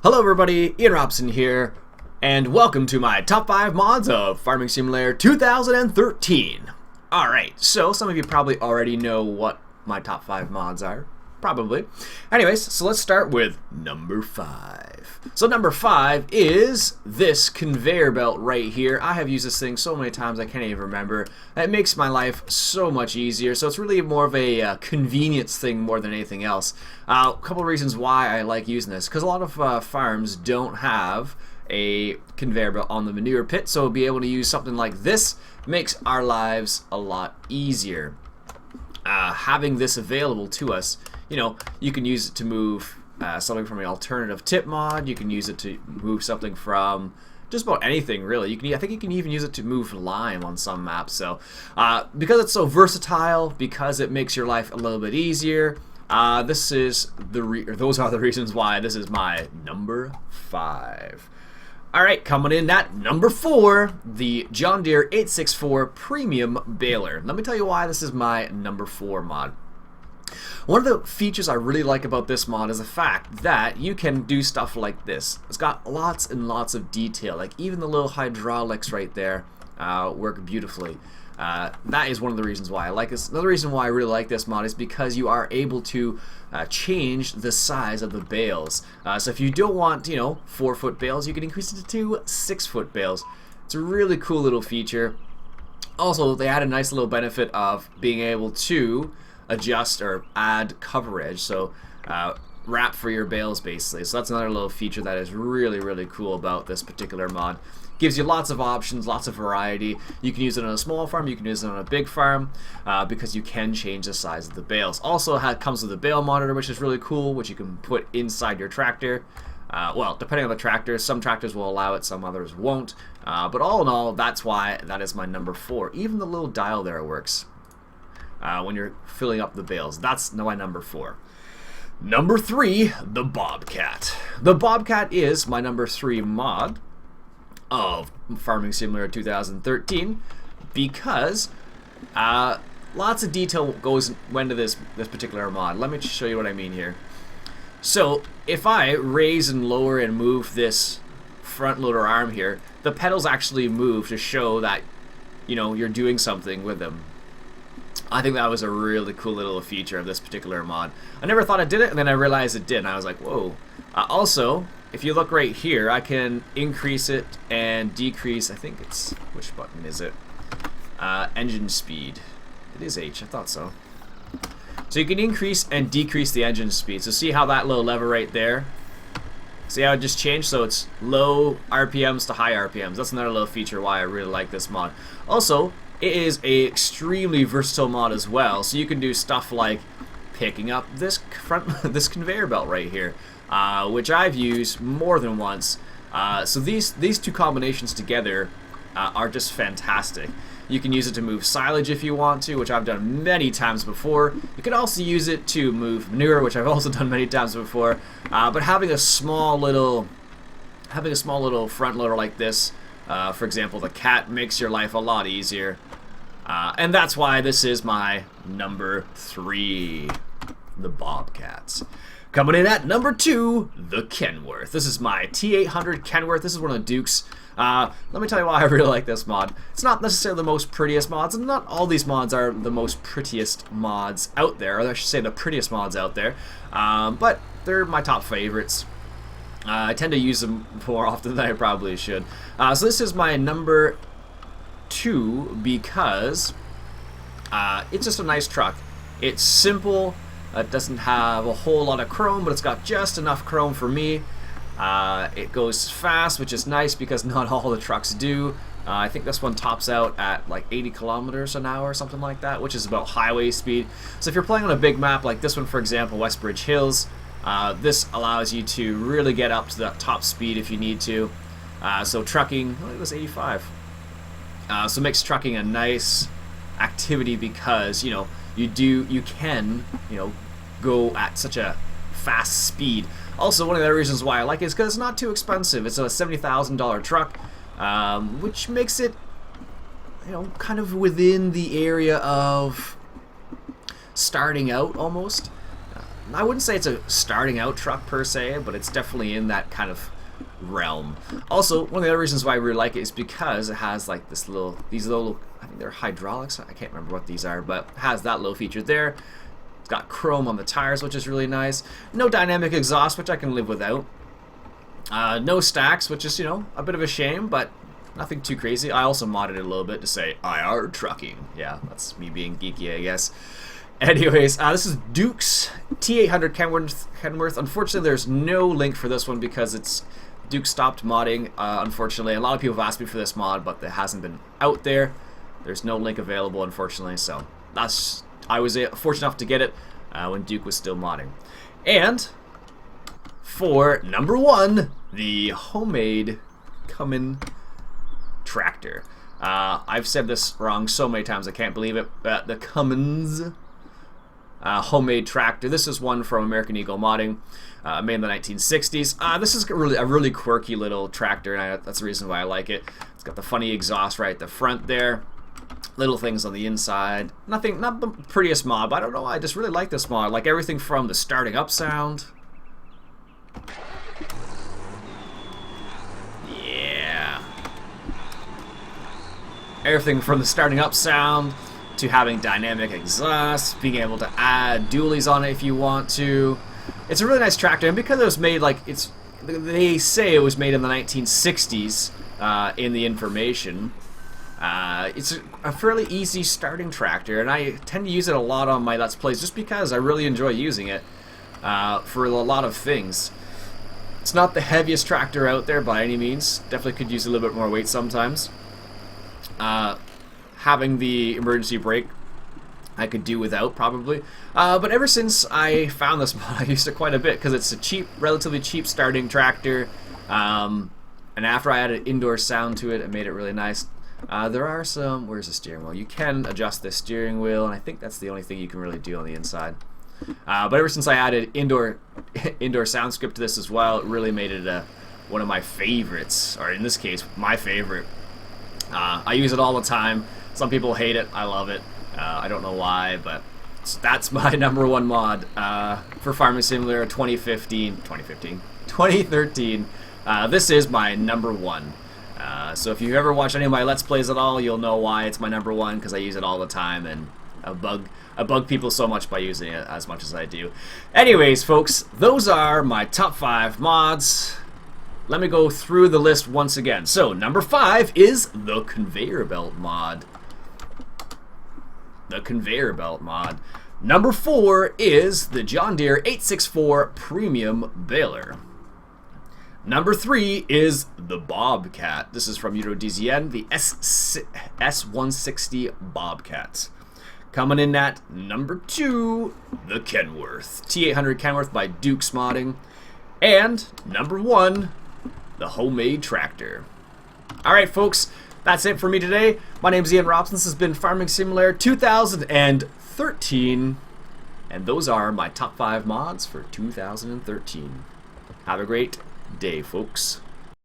Hello everybody, Iain Robson here, and welcome to my top 5 mods of Farming Simulator 2013. Alright, so some of you probably already know what my top 5 mods are. Probably. Anyways, so let's start with number 5. So number 5 is this conveyor belt right here. I have used this thing so many times I can't even remember. It makes my life so much easier, so it's really more of a convenience thing more than anything else. A couple of reasons why I like using this, because a lot of farms don't have a conveyor belt on the manure pit, so be able to use something like this makes our lives a lot easier. Having this available to us, you know, you can use it to move something from an alternative tip mod. You can use it to move something from just about anything, really. I think you can even use it to move lime on some maps. So, because it's so versatile, because it makes your life a little bit easier, those are the reasons why this is my number 5. Alright, coming in at number 4, the John Deere 864 Premium Baler. Let me tell you why this is my number 4 mod. One of the features I really like about this mod is the fact that you can do stuff like this. It's got lots and lots of detail, like even the little hydraulics right there work beautifully. That is one of the reasons why I like this. Another reason why I really like this mod is because you are able to change the size of the bales. So if you don't want, 4-foot bales, you can increase it to 6-foot bales. It's a really cool little feature. Also, they add a nice little benefit of being able to adjust or add coverage, so wrap for your bales basically. So that's another little feature that is really cool about this particular mod. Gives you lots of options, lots of variety. You can use it on a small farm, you can use it on a big farm, because you can change the size of the bales. Also comes with a bale monitor, which is really cool, which you can put inside your tractor. Well, depending on the tractor, some tractors will allow it, some others won't. But all in all, that's why that is my number 4. Even the little dial there works when you're filling up the bales. That's my number 4. Number 3, the Bobcat. The Bobcat is my number 3 mod of Farming Simulator 2013 because lots of detail went into this particular mod. Let me just show you what I mean here. So if I raise and lower and move this front loader arm here, the pedals actually move to show that you're doing something with them. I think that was a really cool little feature of this particular mod. I never thought it did it, and then I realized it did, and I was like, whoa. Also, if you look right here, I can increase it and decrease, I think it's, which button is it? Engine speed. It is H, I thought so. So you can increase and decrease the engine speed. So see how that little lever right there? See how it just changed? So it's low RPMs to high RPMs. That's another little feature why I really like this mod. Also, it is a extremely versatile mod as well. So you can do stuff like picking up this this conveyor belt right here, which I've used more than once. So these two combinations together are just fantastic. You can use it to move silage if you want to, which I've done many times before. You can also use it to move manure, which I've also done many times before. But having a small little front loader like this, for example, the Cat, makes your life a lot easier. And that's why this is my number 3, the Bobcats. Coming in at number 2, the Kenworth. This is my T800 Kenworth. This is one of the Dukes. Let me tell you why I really like this mod. It's not necessarily the most prettiest mods, and not all these mods are the most prettiest mods out there, or I should say the prettiest mods out there, but they're my top favorites. I tend to use them more often than I probably should. So this is my number 2 because it's just a nice truck. It's simple. It doesn't have a whole lot of chrome, but it's got just enough chrome for me. It goes fast, which is nice because not all the trucks do. I think this one tops out at like 80 kilometers an hour or something like that, which is about highway speed. So if you're playing on a big map like this one, for example, Westbridge Hills, this allows you to really get up to that top speed if you need to. So trucking, it was 85. So it makes trucking a nice activity because you can go at such a fast speed. Also, one of the reasons why I like it is because it's not too expensive. It's a $70,000 truck, which makes it kind of within the area of starting out almost. I wouldn't say it's a starting out truck per se, but it's definitely in that kind of realm. Also, one of the other reasons why I really like it is because it has like these little, I think they're hydraulics, I can't remember what these are, but it has that little feature there. It's got chrome on the tires, which is really nice. No dynamic exhaust, which I can live without. No stacks, which is, you know, a bit of a shame, but nothing too crazy. I also modded it a little bit to say IR trucking. Yeah, that's me being geeky, I guess. Anyways, this is Duke's T800 Kenworth. Unfortunately, there's no link for this one because Duke stopped modding, unfortunately. A lot of people have asked me for this mod, but it hasn't been out there. There's no link available, unfortunately, so I was fortunate enough to get it when Duke was still modding. And for number 1, the homemade Cummins tractor. I've said this wrong so many times I can't believe it. The Cummins homemade tractor. This is one from American Eagle Modding, made in the 1960s. This is a really quirky little tractor, and that's the reason why I like it. It's got the funny exhaust right at the front there. Little things on the inside. Not the prettiest mod, but I don't know. I just really like this mod. Like everything from the starting up sound. Yeah. Everything from the starting up sound to having dynamic exhaust, being able to add dualies on it if you want to. It's a really nice tractor, and because it was made they say it was made in the 1960s in the information. It's a fairly easy starting tractor, and I tend to use it a lot on my Let's Plays just because I really enjoy using it for a lot of things. It's not the heaviest tractor out there by any means. Definitely could use a little bit more weight sometimes. Having the emergency brake I could do without probably. But ever since I found this mod, I used it quite a bit because it's a relatively cheap starting tractor. And after I added indoor sound to it, it made it really nice. There are some... Where's the steering wheel? You can adjust the steering wheel, and I think that's the only thing you can really do on the inside. But ever since I added indoor sound script to this as well, it really made it one of my favorites, or in this case, my favorite. I use it all the time. Some people hate it. I love it. I don't know why, but that's my number 1 mod for Farming Simulator 2013. This is my number 1. So if you've ever watched any of my Let's Plays at all, you'll know why it's my number 1, because I use it all the time, and I bug people so much by using it as much as I do. Anyways, folks, those are my top 5 mods. Let me go through the list once again. So, number 5 is the Conveyor Belt mod. The Conveyor Belt mod. Number 4 is the John Deere 864 Premium Baler. Number 3 is the Bobcat. This is from EuroDZN, the S160 Bobcat. Coming in at number 2, the Kenworth. T800 Kenworth by Duke's Modding. And number 1, the homemade tractor. Alright folks, that's it for me today. My name is Iain Robson. This has been Farming Simulator 2013. And those are my top 5 mods for 2013. Have a great day, folks.